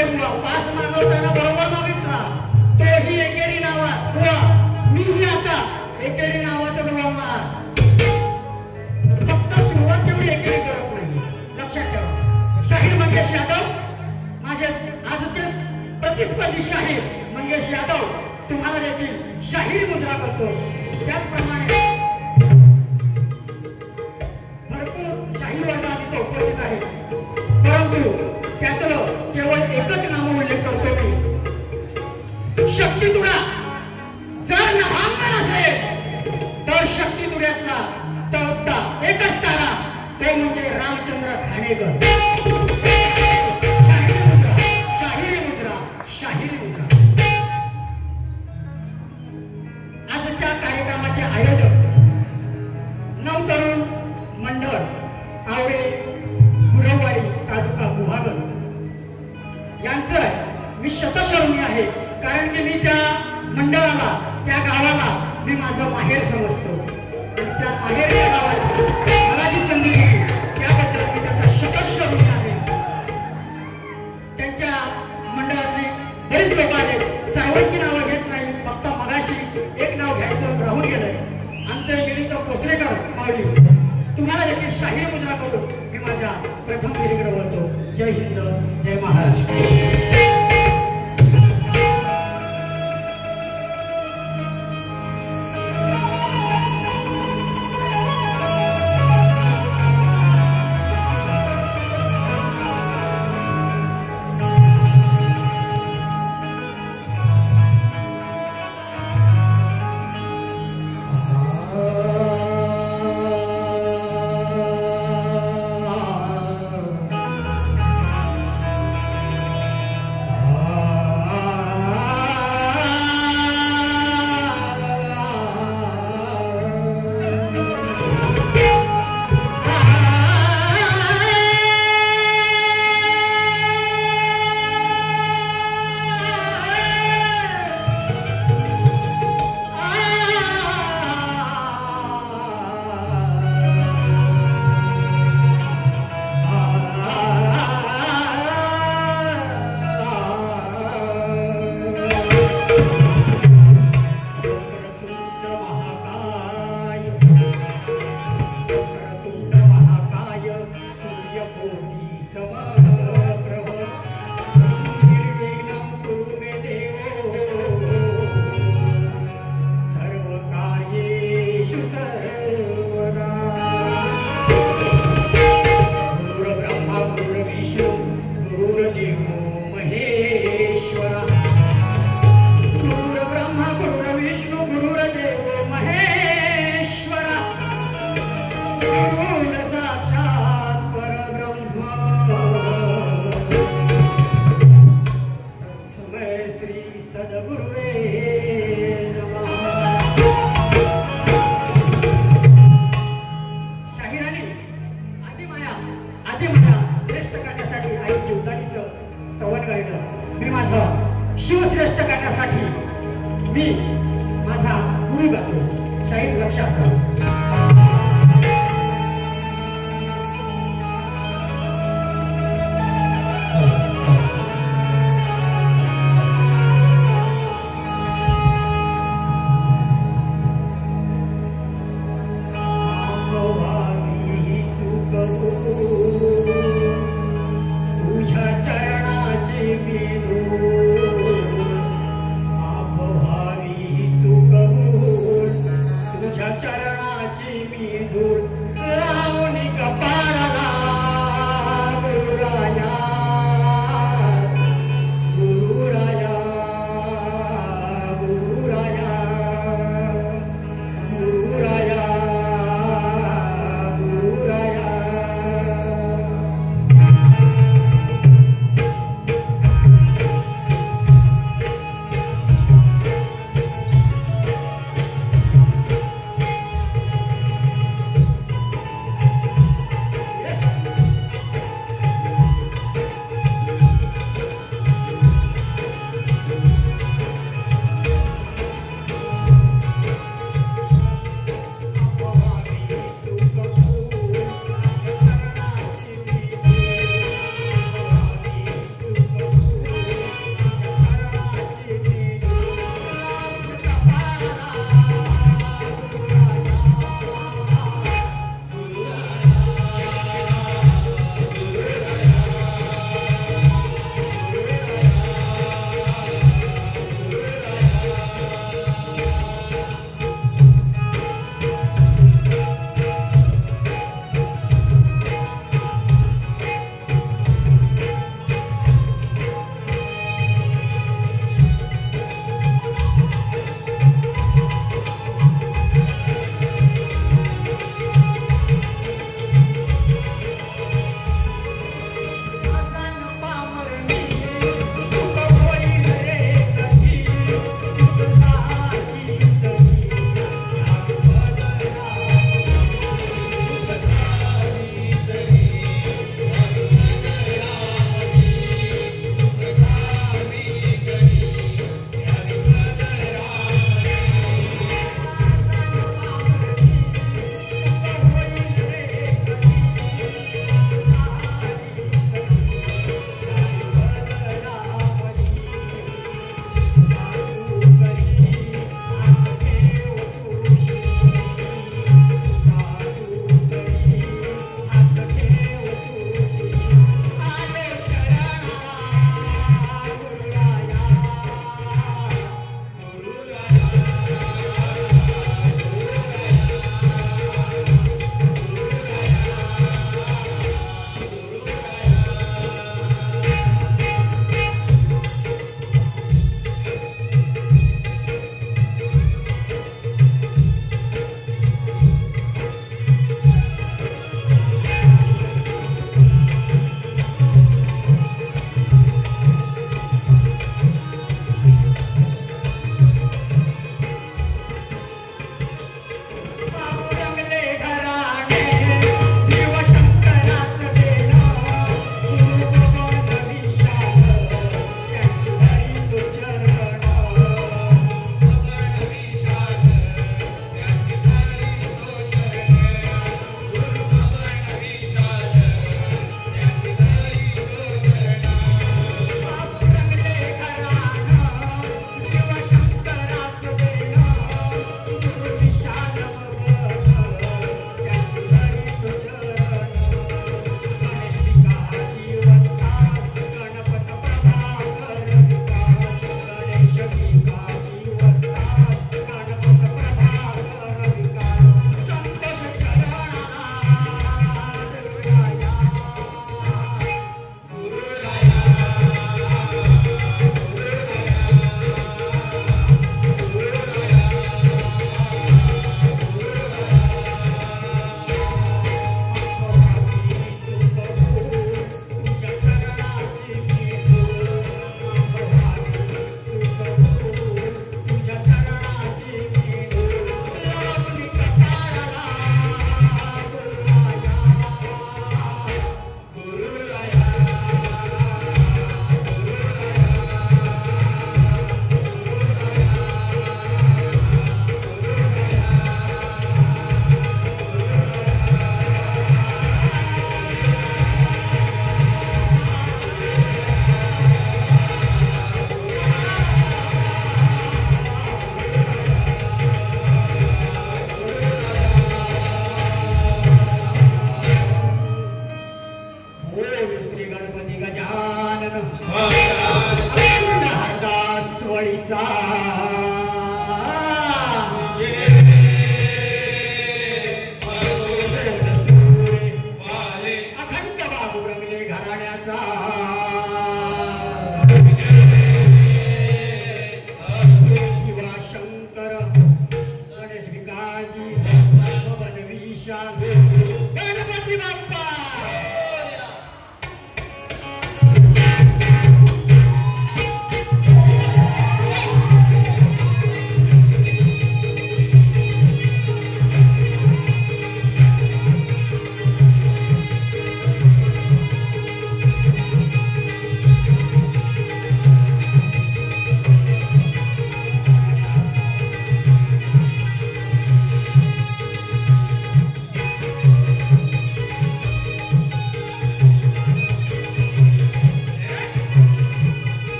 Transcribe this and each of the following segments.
रे बुवा, पास मागवताना बरोबर मागितला. तोही एकेरी नावात बुवा, मीही आता एकेरी नावातच बोलणार. फक्त सुरुवात एवढी एकेरी करत नाही, लक्षात ठेवा. शाहीर मंगेश यादव, माझे आजचे प्रतिस्पर्धी शाहीर मंगेश यादव तुम्हाला देखील शाहीर मुद्रा करतो. त्याचप्रमाणे भरपूर शाहीर वर्गात इथं उपस्थित आहे, परंतु त्यातलं केवळ एकच नाम उल्लेख करतो मी. शक्तितुडा जर नभांगण असेल तर शक्तितुड्यातला तळपता एकच तारा, तो म्हणजे रामचंद्र खाणेकर. शाहिरी मुद्रा. आजच्या कार्यक्रमाचे आयोजक नवतरुण मंडळ आवळे गुरववाडी तालुका गुहागर यांचं मी शतशृंगी आहे, कारण की मी त्या मंडळाला, त्या गावाला मी माझं माहेर समजतो. आणि त्या माहेरच्या गावाला मला जी संधी दिली त्याबद्दल मी त्याचा शतशृंगी आहे. त्यांच्या मंडळातली बरीच लोक आले, सर्वांची नावं घेत नाही, फक्त मगाशी एक नाव घ्यायचं राहून गेलंय. आमचं गिरीचं पोचरेकर माऊली तुम्हाला देखील शाहीर मुद्रा करून मी माझ्या प्रथम गिरीकडे वळतो. जय हिंद, जय महाराष्ट्र. शिवश्रेष्ठ करण्यासाठी मी माझा गुरु गातो. शाहीर लक्षात घ्या. चरण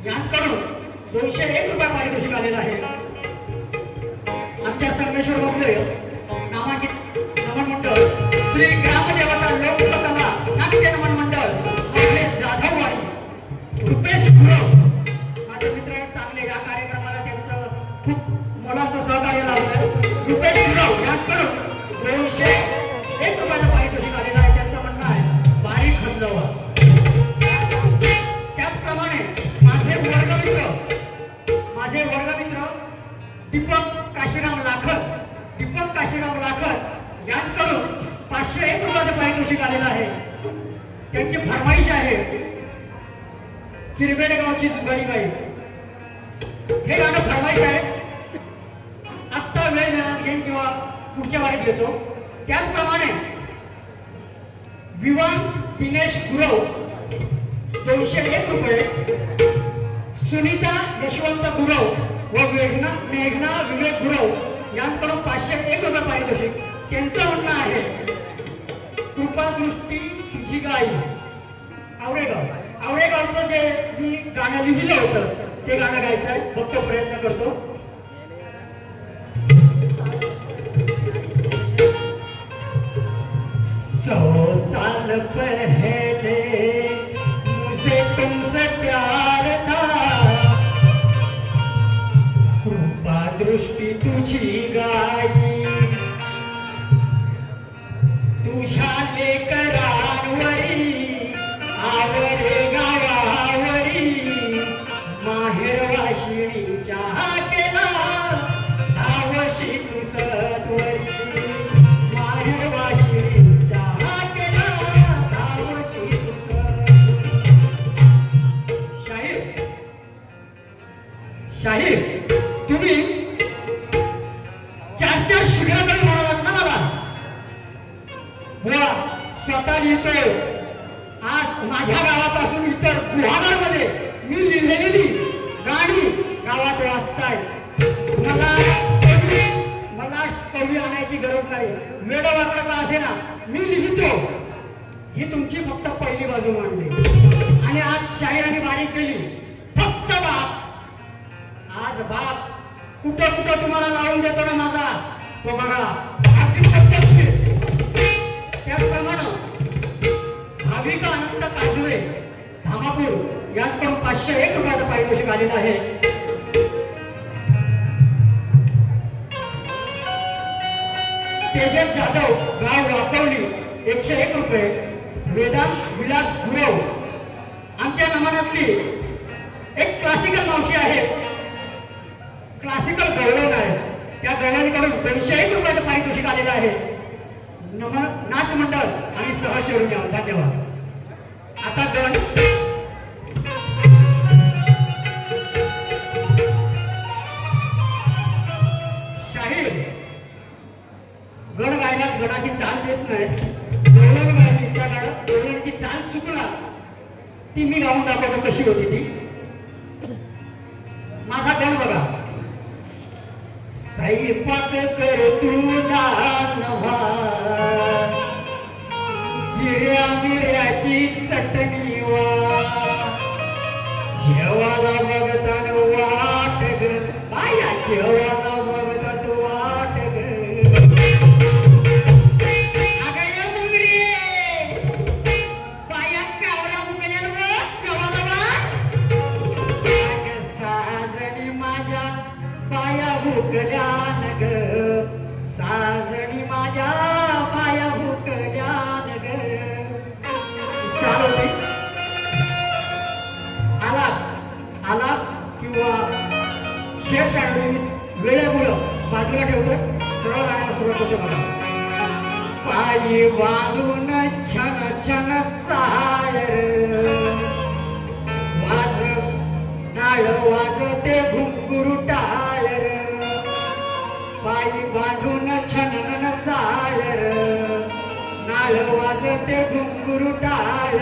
यांकडून 201 रुपये पारितोषिक आलेलं आहे. आमच्या संगमेश्वर मधले नामांकित नमन मंडळ श्री ग्रामदेवता लोककला नाट्य नमन मंडळ महेश जाधववाडी रुपेश गुरव माझे मित्र आहेत चांगले. या कार्यक्रमाला त्यांचं खूप मोलाचं सहकार्य लावलंय. रुपेश गुरव यांकडून 201 रुपयाचं पारितोषिक आलेलं आहे. त्यांचं म्हणणं आहे बारीक खंडवा. त्याचप्रमाणे माझे वर्गमित्र दीपक काशीराम लाखत यांच्याकडून 501 रुपयाचं पारितोषिक आलेलं आहे. त्यांची फरमाईश आहे किरबेड गावची दुधाईबाई. हे गाणं फरमाईश आहे. आत्ता वेळ मिळाला घेईन किंवा पुढच्या वारीत घेतो. त्याचप्रमाणे विवान दिनेश गुरव 201 रुपये, सुनीता यशवंत गुरव व मेघना विवेक गुरव यांच्याकडून 501 रुपये पारितोषिक. त्यांचं म्हणणं आहे कृपादृष्टी तुझी गाई. आवरेगावचं जे मी गाणं लिहिलं होतं ते गाणं गायचं आहे. बघतो, प्रयत्न करतो. सौ साल पहले मुझे तुमसे प्यार था, कृपा दृष्टी तुझी गाई, तुझ्या लेकरांवरी आवरे गावावरी माहेर वाशिणीच्या केला आवशी तू सत्वरी, माहेर वाशिणीच्या केला आवशी तू सत्वरी. शाहीर तुम्ही 4 शिबिराकडे म्हणालात ना मला. बोला, स्वतः लिहितोय. आज माझ्या गावापासून इतर गुहागरमध्ये मी लिहिलेली गाणी गावात वाचताय. मला कवी आणायची गरज नाही. वेडवाकडे का असे ना, मी लिहितो. ही तुमची फक्त पहिली बाजू मांडली आणि आज शाहिरांनी बारीक केली. फक्त बाप. आज बाप कुठं कुठं तुम्हाला लावून देतो ना माझा, तो बघा अगदी प्रत्यक्ष. त्याचप्रमाणे भाविका अनंत काजवे धामापूर यांच्याकडून 501 रुपयाचं पारितोषिक आलेलं आहे. तेजस जाधव गाव वाकवली 101 रुपये. वेदांत विलास गुरव आमच्या नमनातली एक क्लासिकल मावशी आहे, क्लासिकल गवळण आहे. त्या गवळणीकडून 201 रुपयाचं पारितोषिक आलेलं आहे. नाच मंडळ आणि सहशेरू घ्या. धन्यवाद. आता गण शाहीर गण गायला गणाची चाल देत नाही. गवळण गायली त्या गाण्यात गवळणीची चाल चुकला ती मी गाऊन दाखवतो कशी होती ती. माझा गण बघा. स्वयंपाक कर तू दानवा, जिऱ्या मिऱ्याची चटणी वा, जेवाला बघतान वाट ग बाया, जेवाला बघतात वाट ग. अगं मुंगरी बाया कावळा मुंगल्यावर जेवाला साजणी माझ्या पाया भुकल्यान ग, साजणी माझ्या पाया भुकल्यान ग. चालवते आलाप किंवा शेर शाळेत वेळेमुळं बाजूला ठेवतो. सरळ गाण्याला सुरुवात होते मला. पायी बांधून छन छन चाळ वाज नाळ वाजते घुंगरू टाळ, पायी बांधून छनन चाळ नाळ वाजते घुंगरू टाळ,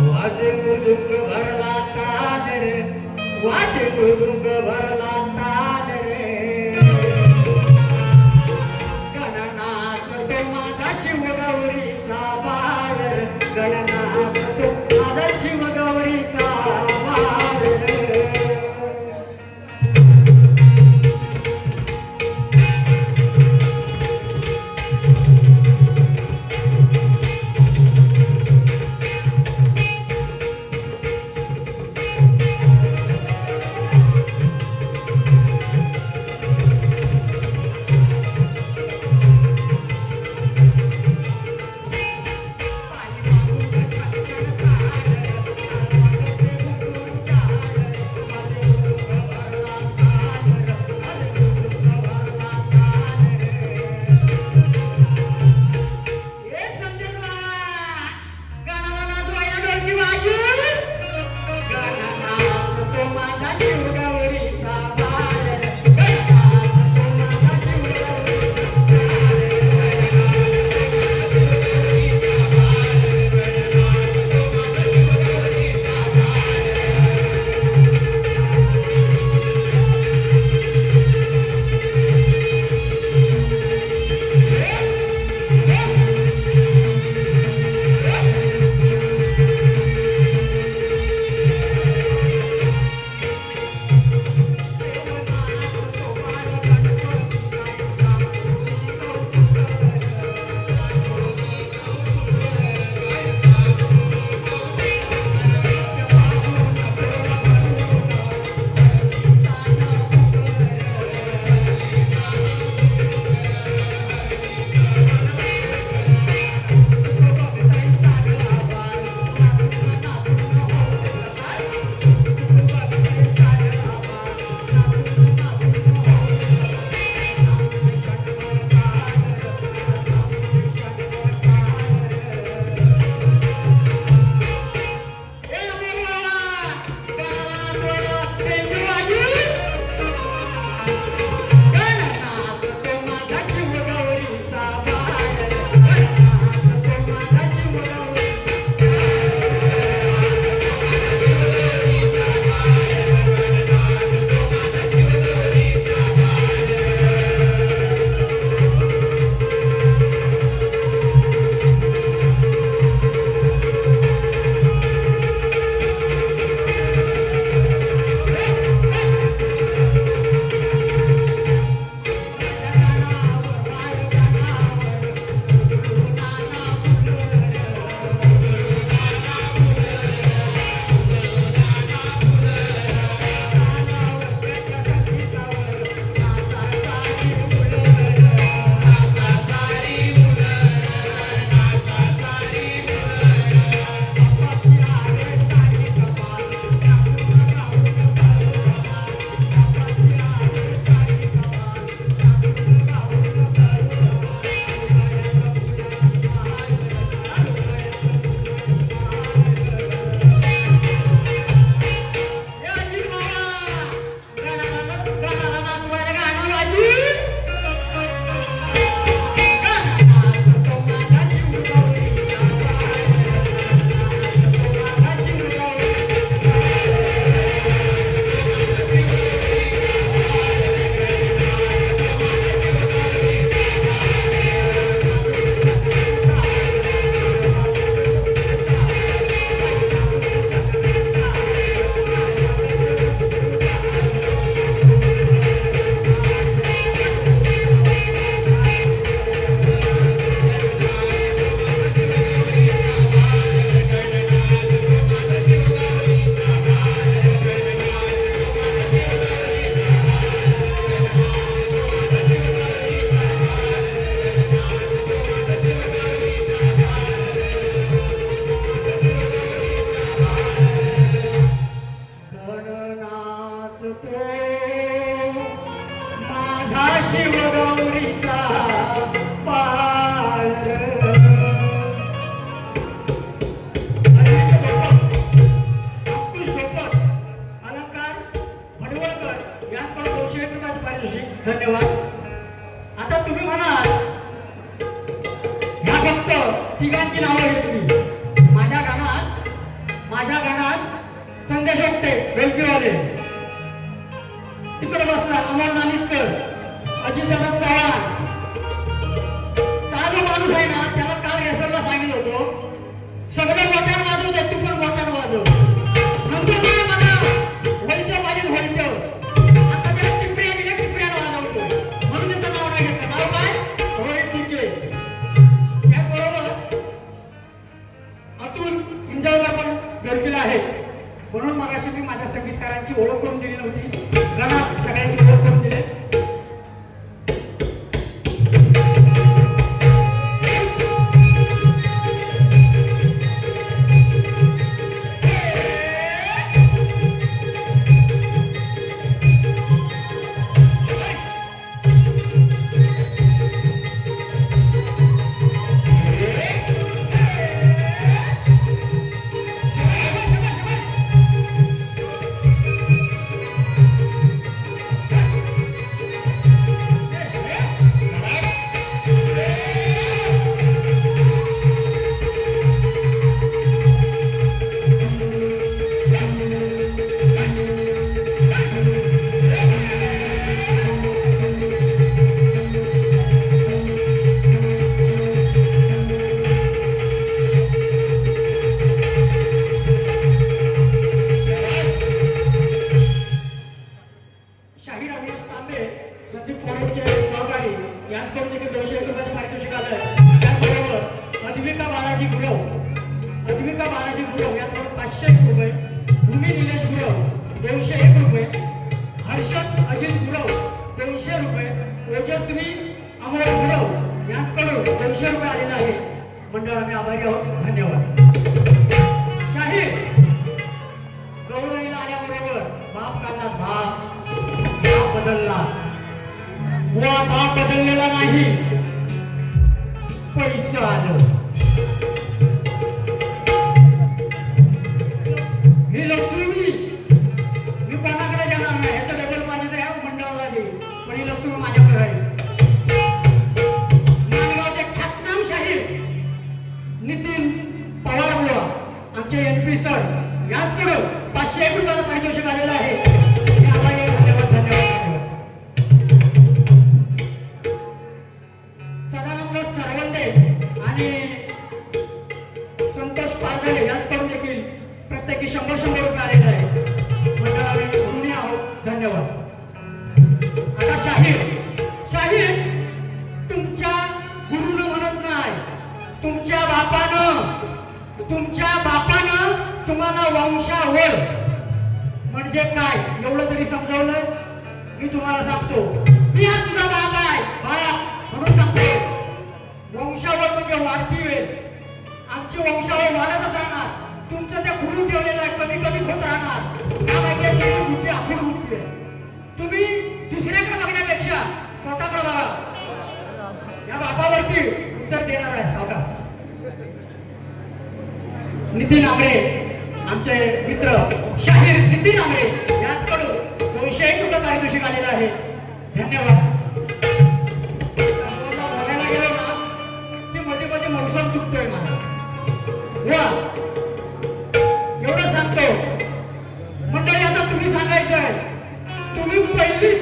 वाजे मृदुंग भरला ताल रे, वाजे मृदुंग भरला ताल रे. गणनाथ तो माझा शिवगौरीचा बाळ, गणनाथ तो माझा शिवगौरीचा बाळ. वाजतो माझा शिवगौरीचा पाळ अलंकार भडवळकर यांकडे 201 रुपयाचं पारितोषिक. धन्यवाद. आता तुम्ही म्हणाल ह्या फक्त तिघांची नावं घेतली. माझ्या गाण्यात संदेश ओपटे वेलकीवाले तिकडे बसला, अमोल नानिसकर, अजितदादा चव्हाण. हा जो माणूस आहे ना त्याला काल रेसरला सांगितलं होतो सगळं मोठ्यानं वाजवत तू पण मोठ्यानं वाजव. नंतर काय मला व्हायचं पाहिजे व्हायचं. आता त्याला टिपऱ्यानं वाजवतो म्हणून त्याचं नाव नाही घेतलं. नाव काय? रोहित टिके. त्याबरोबर अतुल इंजळकर पण गरजेला आहे. म्हणून मगाशी मी माझ्या संगीतकारांची ओळख करून दिली नव्हती. गाण्यात सगळ्यांची ओळख करून दिली. नितीन आमरे आमचे मित्र शाहीर नितीन आमरे यांच्याकडून 201 रुपये पारितोषिक आलेलं आहे. धन्यवाद. बोलायला गेलो ना की मध्ये मध्ये मौसम चुकतोय मला. वा एवढं सांगतो मंडळी. आता तुम्ही सांगायचंय तुम्ही 1ली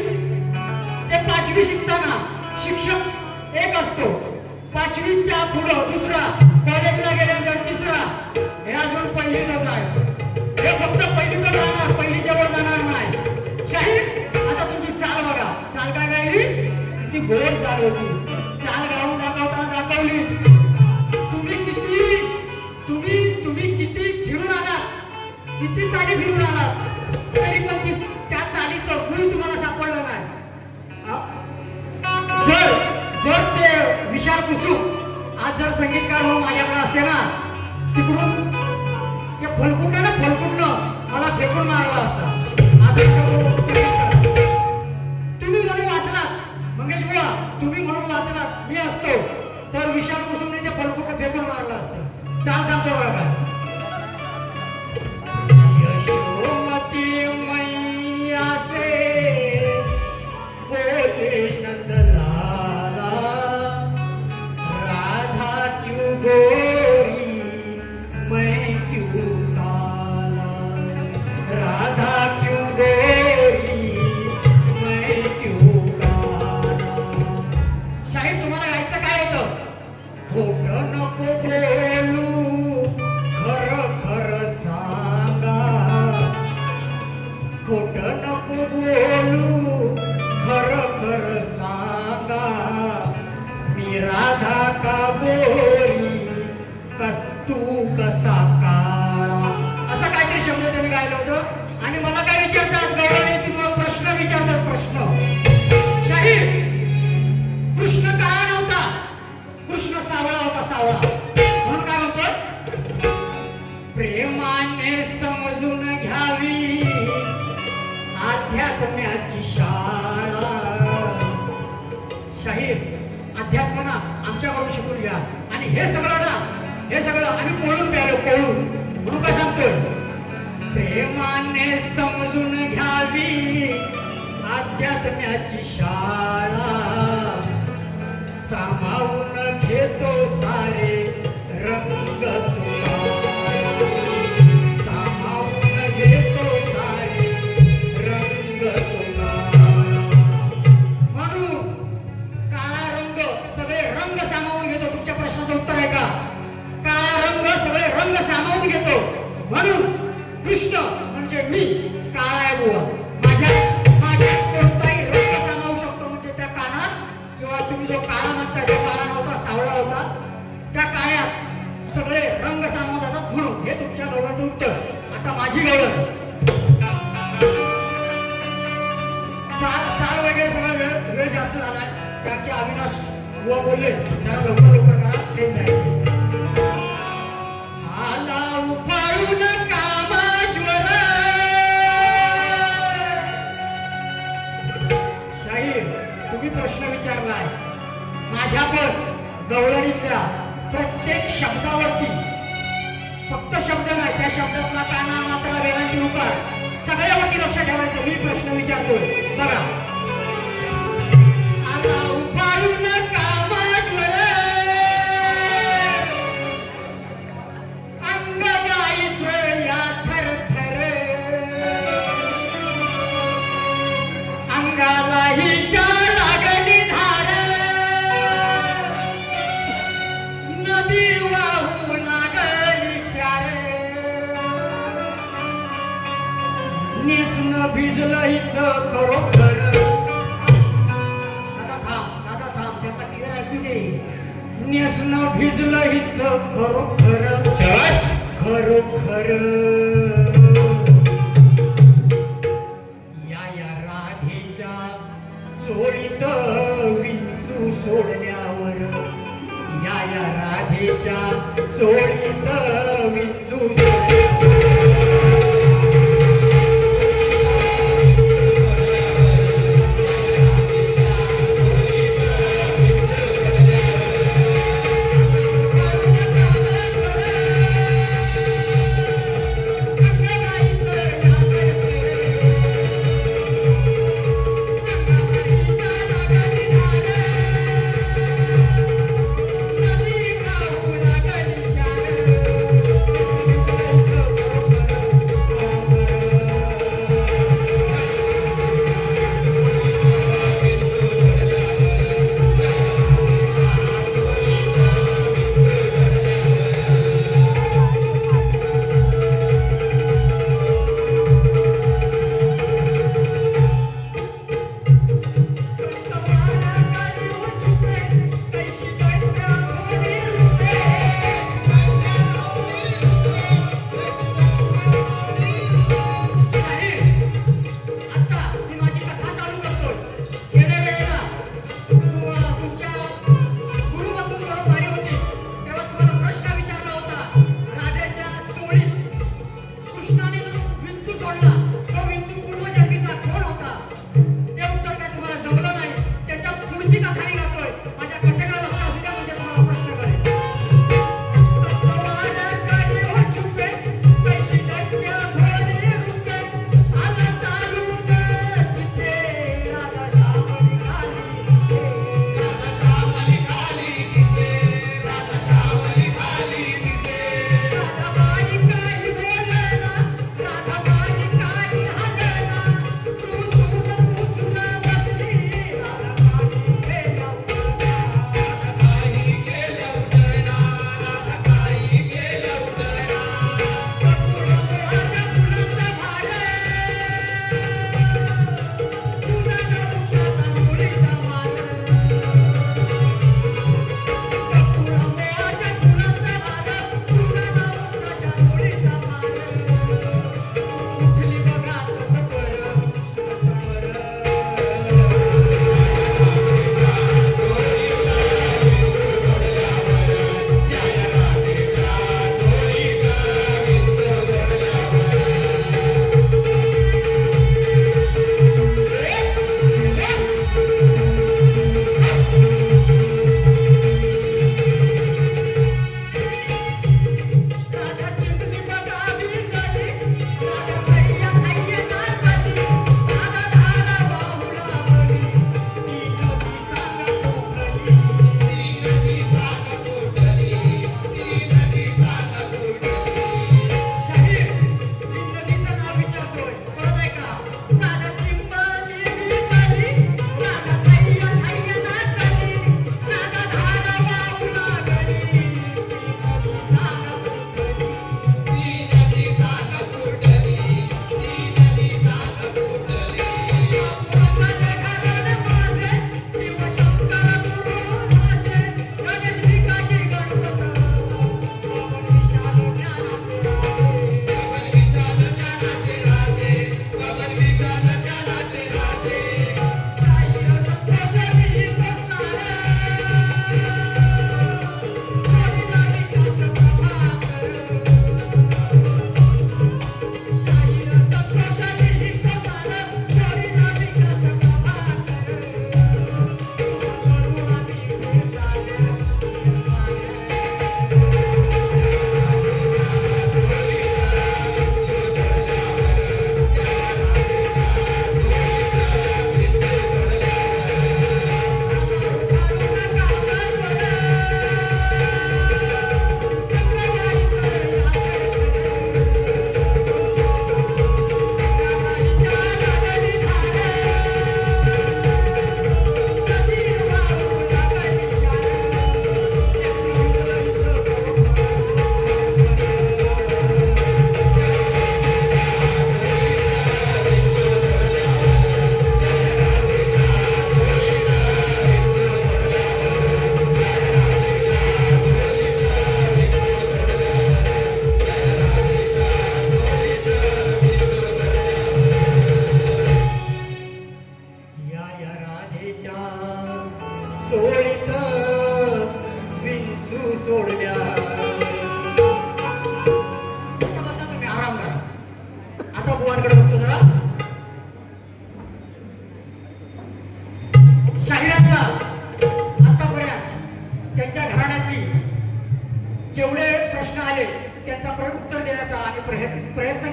ते 5वी शिकताना शिक्षक एक असतो. 5वीच्या पुढं दुसरा, कॉलेजला गेल्यानंतर तिसरा, हे अजून 1लीतच आहे. हे फक्त 1लीतच राहणार, 1लीच्या वर जाणार नाही. शाहीर आता तुमची चाल बघा. चाल काय गायली? ती गोड चाल होती. चाल गाऊन दाखवताना दाखवली. तुम्ही किती फिरून आलात, किती चाली फिरून आलात, तरी पण त्या चालीचं गुण तुम्हाला सापडलं नाही. जर ते विशाल कुसुम आज जर संगीतकार म्हणून माझ्याकडे असते ना, तिकडून ते फलकुटनं मला फेकून मारला असता. असं नको बोलू खर खर सांगा मी राधा का बोली तू कसा काळा असं काहीतरी शब्द त्यांनी गायलं होतं. आणि मला काय विचारतात गौरवने तुम्हाला प्रश्न विचारतात प्रश्न. शाहीर कृष्ण काळा नव्हता, कृष्ण सावळा होता सावळा. म्हणून काय म्हणतो प्रेमाने समजून घ्यावी अध्यात्माची शाळा. शाहीर अध्यात्म ना आमच्याकडून शिकून घ्या. आणि हे सगळं ना हे सगळं आम्ही पळून प्यालो पळून. म्हणून काय सांगतोय प्रेमाने समजून घ्यावी अध्यात्माची शाळा. सामावून घेतो सारे रंग तुला, सामावून घेतो सारे रंग तुला. म्हणून काळा रंग सगळे रंग सामावून घेतो. तुमच्या प्रश्नाचं उत्तर आहे का? काळा रंग सगळे रंग सामावून घेतो. म्हणून कृष्ण म्हणजे मी काळा आहे बुवा. माझ्या कोणताही रंग सामावू शकतो. म्हणजे त्या कानात किंवा तुम्ही जो काळा म्हणता जो काळा नव्हता सावळा होता त्या काळ्यात सगळे रंग सामावून जातात. म्हणून हे तुमच्या गवळचं उत्तर. आता माझी गवळ चार वगैरे सगळं वेळ जास्त झालाय. त्याचे अविनाश बुवा बोलले जरा लवकर लवकर करा. ते नाही आला उफाळून कामाश्वर. शाहीर तुम्ही प्रश्न विचारलाय माझ्या पण गवळणीतल्या प्रत्येक शब्दावरती. फक्त शब्द नाही त्या शब्दातला काना मात्रा वेलांटी उकार सगळ्यावरती लक्ष ठेवायचं. मी प्रश्न विचारतोय बघा. आला उफाळून कामाश्वर अंगगाईतल्या थरथर अंगाला हिच्या लागली धार नदी वाहू लागली शार नेसनं भिजलं इथं खरोखर. दादा थांब त्यांना क्लिअर ऐकू दे. नेसनं भिजलं इथं खरोखर खरोखर. या राधेच्या चोळीत विंचू सोडल्यावर या राधेच्या चोळीत विंचू सोडल्यावर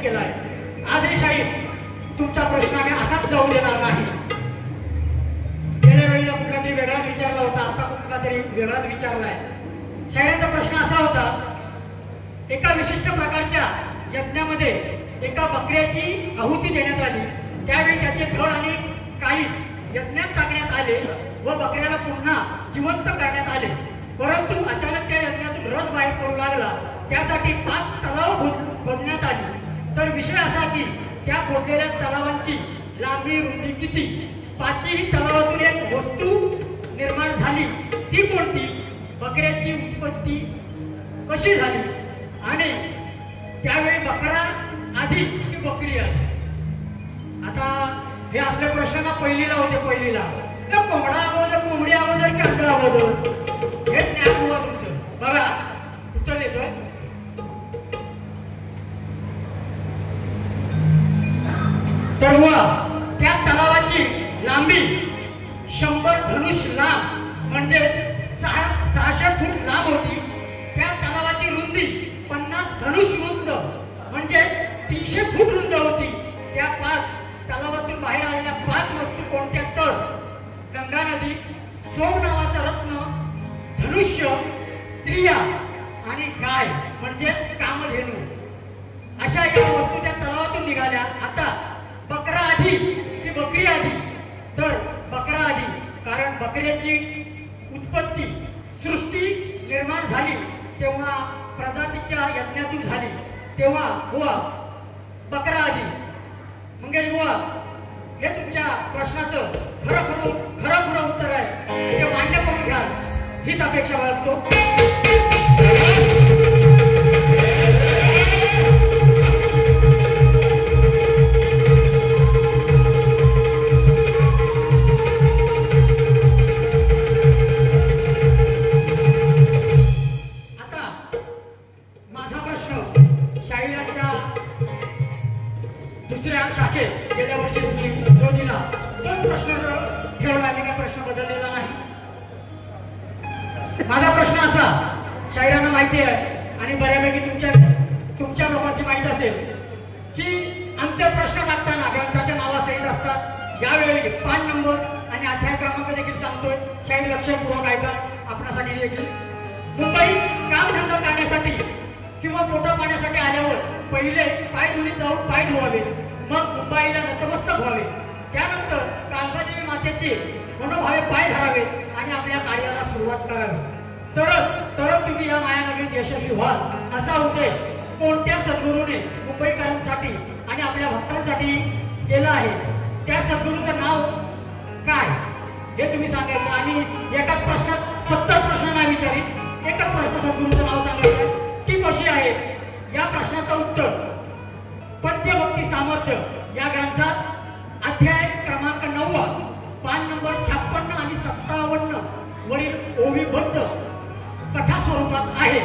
केला आहे. आजही शाहीर तुमचा प्रश्न आम्ही असाच जाऊ देणार नाही. गेल्या वेळेला कुठला तरी वेगळाच विचारला होता, आता कुठला तरी वेगळाच विचारलाय. शाहिराचा प्रश्न असा होता, एका विशिष्ट प्रकारच्या यज्ञामध्ये एका बकऱ्याची आहुती देण्यात आली. त्यावेळी त्याचे धड आणि काही यज्ञात टाकण्यात आले व बकऱ्याला पुन्हा जिवंत करण्यात आले. परंतु अचानक त्या यज्ञातून रस बाहेर पडू लागला. त्यासाठी 5 तलाव खोदण्यात आली. तर विषय असा की त्या खोदलेल्या तलावांची लांबी रुंदी किती? 5ही तलावातून एक वस्तू निर्माण झाली. ती कोणती? बकऱ्याची उत्पत्ती कशी झाली आणि त्यावेळी बकरा आधी की बकरी आधी? आता हे असले प्रश्न पहिलीला होते. पहिलीला कोंबडा अगोदर, कोंबडी अगोदर की अंड अगोदर? हे ज्ञान हुआ तुमचं. बघा उत्तर देतोय. तर हुआ त्या तलावाची लांबी 100 धनुष लांब म्हणजे 600 फूट लांब होती. त्या तलावाची रुंदी 50 धनुष रुंद म्हणजे 300 फूट रुंद होती. त्या 5 तलावातून बाहेर आलेल्या 5 वस्तू कोणत्या? तर गंगा नदी, सोम नावाचा रत्न, धनुष्य, स्त्रिया आणि गाय म्हणजे कामधेनू. अशा या वस्तू त्या तलावातून निघाल्या. आता बकरा आधी की बकरी आधी? तर बकरा आधी. कारण बकऱ्याची उत्पत्ती, सृष्टी निर्माण झाली तेव्हा प्रजातीच्या यज्ञातून झाली, तेव्हा हुआ बकरा आधी. मंगेश बुवा, हे तुमच्या प्रश्नाचं खरं उत्तर आहे. हे मान्य करून घ्या हीच अपेक्षा बाळगतो. आता माझा प्रश्न शाहिराच्या दुसऱ्या शाखेत गेल्या वर्षी जो दिला तोच प्रश्न ठेवला. मी काय प्रश्न बदललेला नाही. माझा प्रश्न असा, शाहिरांना माहिती आहे आणि बऱ्यापैकी तुमच्या लोकांची माहिती असेल की आमचे प्रश्न टाकताना ग्रंथाच्या नावासहित असतात. यावेळी पान नंबर आणि अध्याय क्रमांक देखील सांगतोय. शाहीर लक्षपूर्वक ऐका, आपणासाठी देखील. मुंबई कामधंदा करण्यासाठी किंवा पोटा पाण्यासाठी आल्यावर पहिले पायधुनीत जाऊन पाय धुवावे, मग मुंबईला नतमस्तक व्हावे. त्यानंतर काळबादेवी मातेचे मनोभावे पाय धरावेत आणि आपल्या कार्याला सुरुवात करावी. तरच तुम्ही या मायानगरीत यशस्वी व्हाल. असा उद्देश कोणत्या सद्गुरूने मुंबईकरांसाठी आणि आपल्या भक्तांसाठी केला आहे? त्या सद्गुरूचं नाव काय हे तुम्ही सांगायचं. आणि एकाच प्रश्नात 70 प्रश्न नाही विचारित. एकच प्रश्न सद्गुरूचं नाव सांगायचं. ती कशी आहे? या प्रश्नाचं उत्तर पद्यभक्ती सामर्थ्य या ग्रंथात अध्याय क्रमांक 9 पान नंबर 56 आणि 57 वरील ओवीबद्ध कथा स्वरूपात आहे.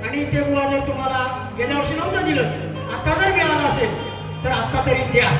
आणि ते बुवा जर तुम्हाला गेल्या वर्षी नव्हतं दिलं, आता जर मिळालं असेल तर आता तरी द्या.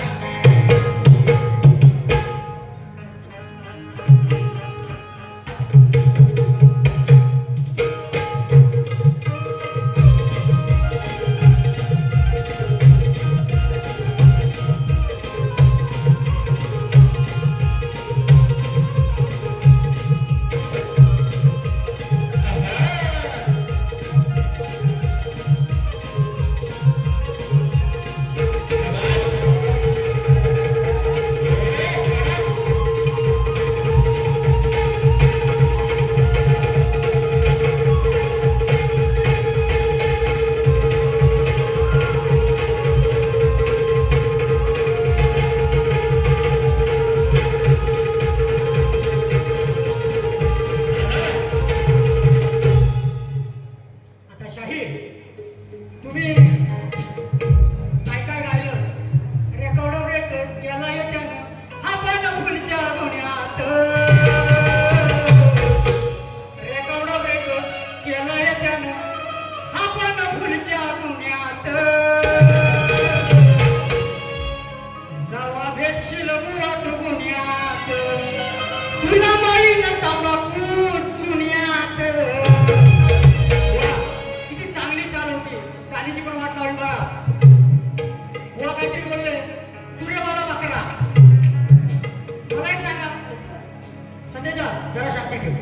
जरा शांती ठेव.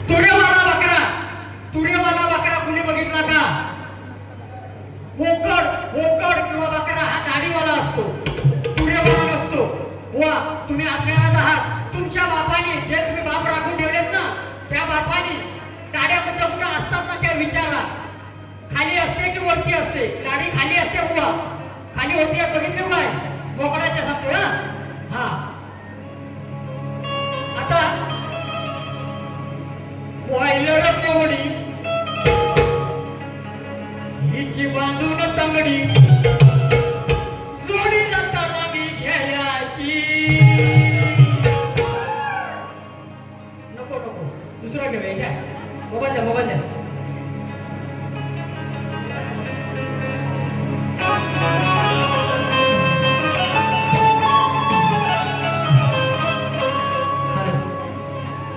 तुरेवाला बकरा कुणी बघितला का? बोकड किंवा बकरा हा दाढीवाला असतो, तुरेवाला नसतो. वा तुम्ही अज्ञानात आहात. तुमच्या बापाने जे तुम्ही बाप राखून ठेवलेत ना, त्या बापाने गाड्या कुठं असतात ना त्या विचारा. खाली असते की वरती असते? गाडी खाली असते बुवा, खाली होती बघितले काय? बोकडाच्या सांगतोय हा. आता बॉयलर कोंबडी हिची बांधून तंगडी जोडीला तलावी घ्यायची. नको दुसरं घेऊया द्या. मोबाईल द्या.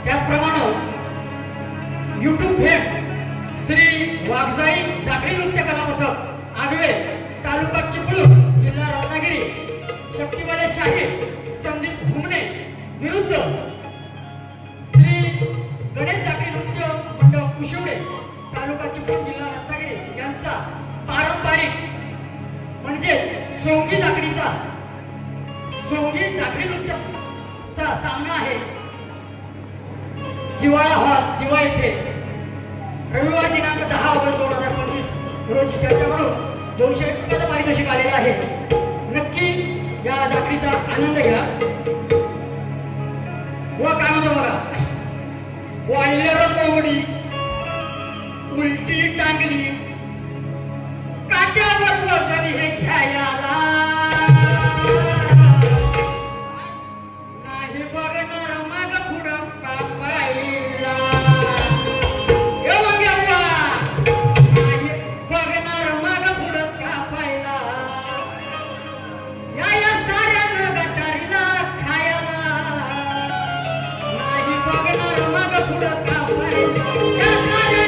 त्याचप्रमाणे युट्यूब भेट श्री वाघजाई जागरी नृत्य कला पथक आगवे तालुका चिपळूण जिल्हा रत्नागिरी शक्तिवाले शाहीर संदीप घुमणे विरुद्ध श्री गणेश जागरी नृत्य मंडळ कुशिवडे तालुका चिपळूण जिल्हा रत्नागिरी यांचा पारंपरिक म्हणजे सोंगी जागरी नृत्याचा सामना आहे. जिवाळा हॉल दिवा येथे रविवार दिनांक 10 ऑगस्ट 2025 रोजी त्याच्याकडून 200 रुपयाचं पारितोषिक आलेलं आहे. नक्की या जागरीचा आनंद घ्या. व काय म्हणतो बघा. बॉयलर कोंबडी उलटी टांगली काट्यावर वजन हे घ्यायला नाही बघणार मग पुढं कापायला. नाही बघणार मग पुढं कापायला. या साऱ्या गटारीला खायला नाही बघणार मग पुढं कापायला. या साऱ्या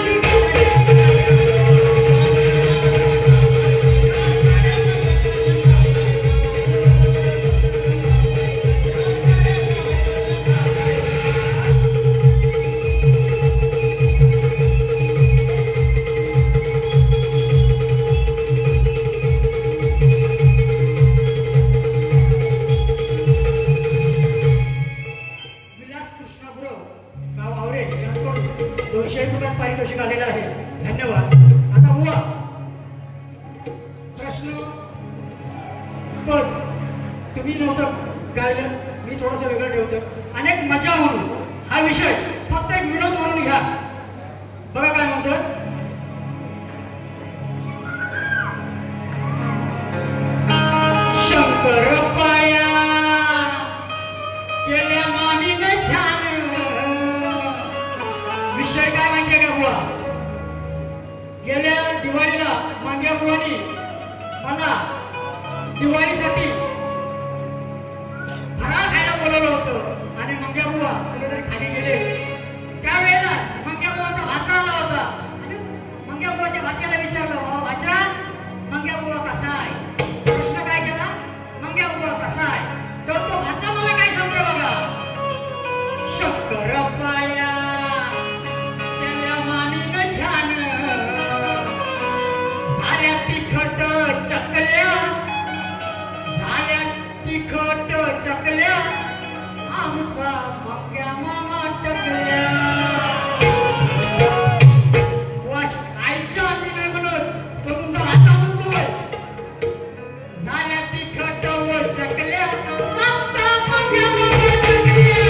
पारितोषिक आलेलं आहे. धन्यवाद. आता बुवा प्रश्न पण तुम्ही नव्हतं गायलं, मी थोडंसं वेगळं ठेवतो. अनेक मजा म्हणून हा विषय फक्त एक विनोद म्हणून घ्या. बघा काय म्हणतो. शंकर पाया केल्या मामीनं छान. विषय काय माहितीये का बुवा? गेल्या दिवाळीला मांग्या बुवानी मला दिवाळीसाठी फराळ खायला बोलवलं होतं आणि मंग्या बुवा कुठेतरी खाली गेले. त्यावेळेला मंग्या बुवाचा भाचा आला होता. मंग्या बुवाच्या भाच्याला विचारलं, भाचा मंग्या बुवा कसा आहे? प्रश्न काय केला? मंग्या बुवा कसा आहे? तर तो भाचा मला काय सांगतोय बघा. शंकर पाया चकल्या आमचा मक्या मामा टकल्या. आईच्या आम्ही नाही म्हणत, तो तुमचा भाचा म्हणतोय. झाल्या तिखट चकल्या आमचा मक्या मामा टकल्या.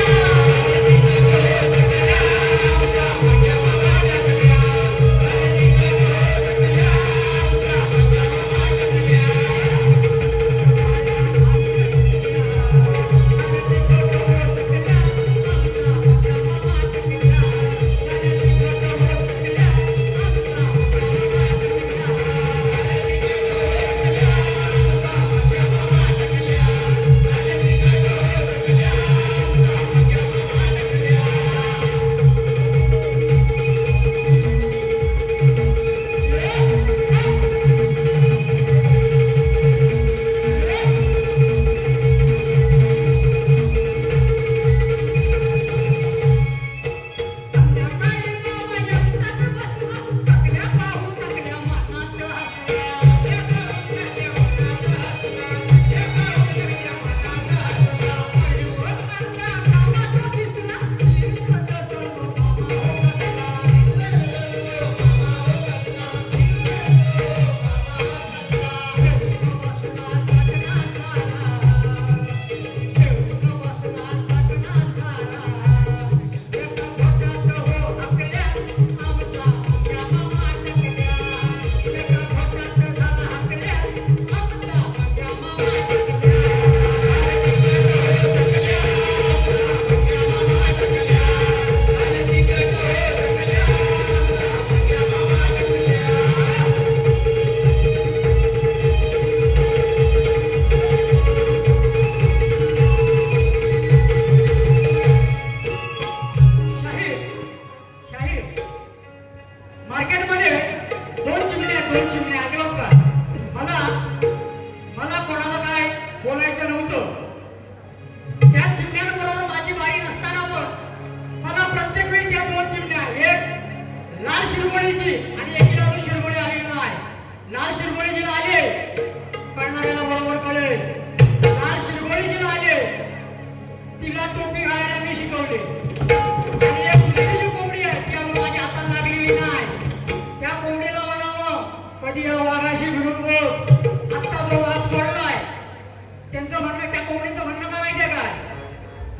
तिचं म्हणणं त्या कोंबडीचं म्हणणं काय माहितीये काय?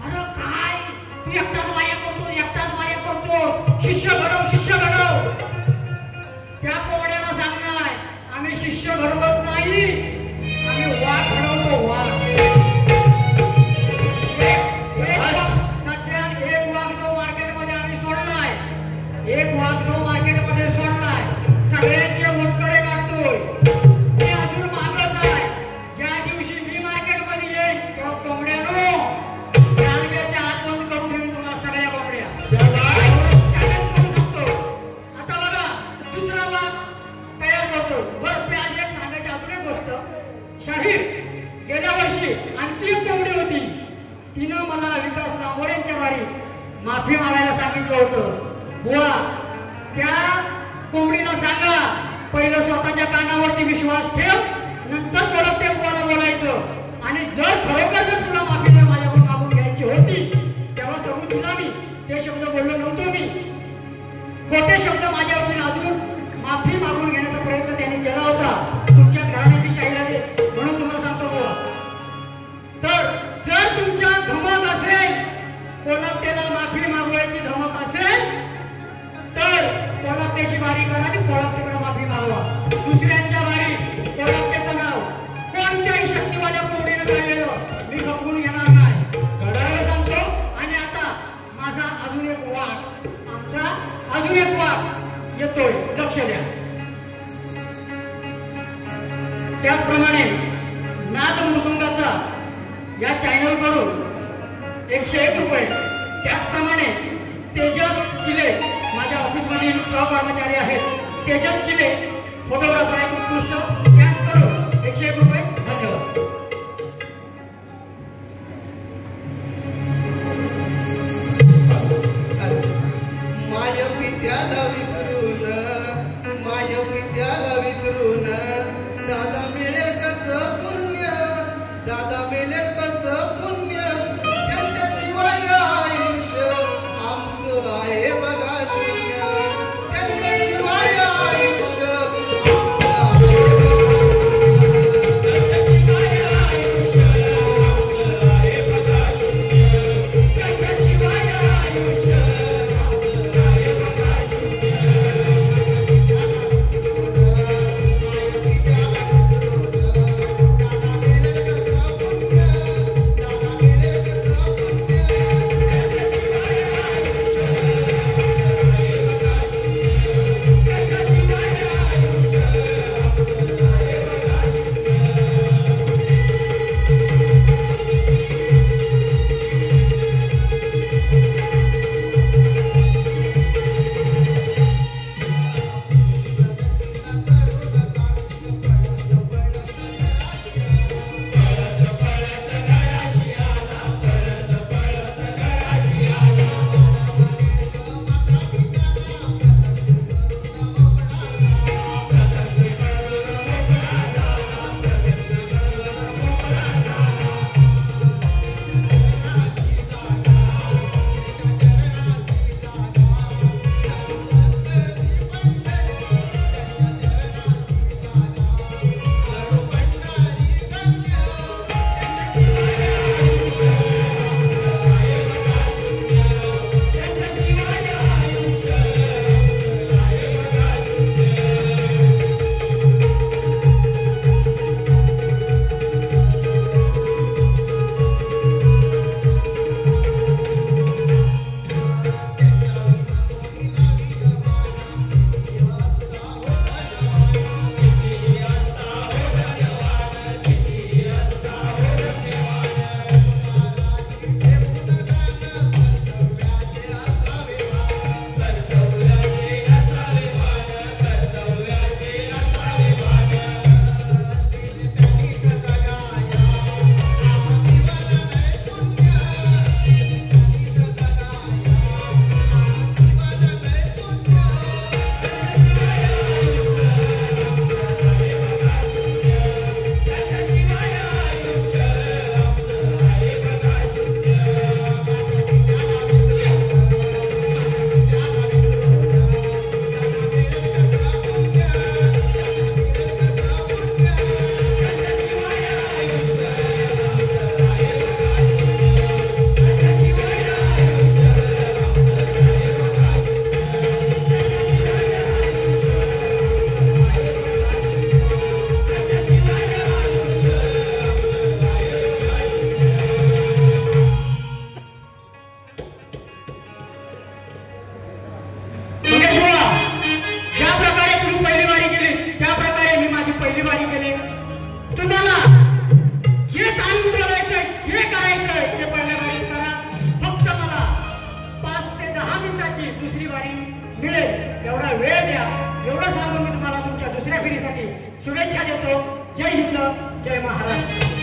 अरे काय तू एकटाच माया करतो, एकटाच माया करतो, शिष्य घडव, शिष्य घडव. त्या कोंबड्याला सांगणार आम्ही शिष्य घडवत नाही, आम्ही वाघ घडवतो, वाघ. सध्या एक वाघ जो मार्केटमध्ये आम्ही सोडलाय, एक वाघ जो मार्केटमध्ये सोडलाय, सगळ्यांचे मोटकरे काढतोय. मी अजून मागत आहे. ज्या दिवशी मी मार्केटमध्ये येईन तेव्हा कोंबड्यानो जाळग्याच्या हात बंद करून ठेवी तुम्हाला सगळ्या कोंबड्या. चॅलेंज करू शकतो. आता बघा दुसरा वाघ तयार करतो. बरं ते आज एक सांगायची अजून एक गोष्ट. शाहीर गेल्या वर्षी आणखी एक कोंबडी होती. तिनं मला विकास लांबोऱ्यांच्या वारी माफी मागायला सांगितलं होतं. बुवा त्या कोंबडीला सांगा पहिलं स्वतःच्या कानावरती विश्वास ठेव, नंतर बोलते बुवाला बोलायचं. आणि जर खरोखर जर तुला माफी जर माझ्याकडून मागून घ्यायची होती तेव्हा सांगू तुला मी ते शब्द बोललो नव्हतो. मी खोटे शब्द माझ्यावरून अजून माफी मागून घेण्याचा प्रयत्न त्यांनी केला होता. तुमच्या घराण्याची शाहीर आहे म्हणून तुम्हाला सांगतो बुवा. तर जर तुमच्या धमक असेल, कोणाला माफी मागवायची धमक असेल तर कोणाची वारी करा आणि कोणाकडे माफी मागवा. दुसऱ्यांच्या वारी कोणाचं नाव कोणत्याही शक्तीवाल्या कोंबडीनं काढलेलं मी बघून घेणार नाही. घडायला सांगतो. आणि आता माझा अजून एक वाघ, आमचा अजून एक वाघ येतोय, लक्ष द्या. त्याचप्रमाणे नाद मृदुंगाचा या चॅनल कडून 101 रुपये. त्याचप्रमाणे तेजस चिले माझ्या ऑफिसमधील सहकर्मचारी आहेत. तेजस चिले फोटोग्राफर आहेत उत्कृष्ट, त्यांच्याकडून 101 रुपये. धन्यवाद. माय पित्याला विसरून, माय पित्याला विसरून दादा मिळेल कसं पुण्य, दादा मिळेल कसं पुण्य, त्यांच्याशिवाय आयुष्य आमचं आहे बघा शून्य, त्यांच्याशिवाय आयुष्य आमचं आहे बघा शून्य, त्यांच्याशिवाय आयुष्य आमचं आहे बघा शून्य, त्यांच्याशिवाय आयुष्य आमचं आहे बघा शून्य. दुसरी वारी मिळेल एवढा वेळ द्या एवढं सांगून मी तुम्हाला तुमच्या दुसऱ्या फेरीसाठी शुभेच्छा देतो. जय हिंद, जय महाराष्ट्र.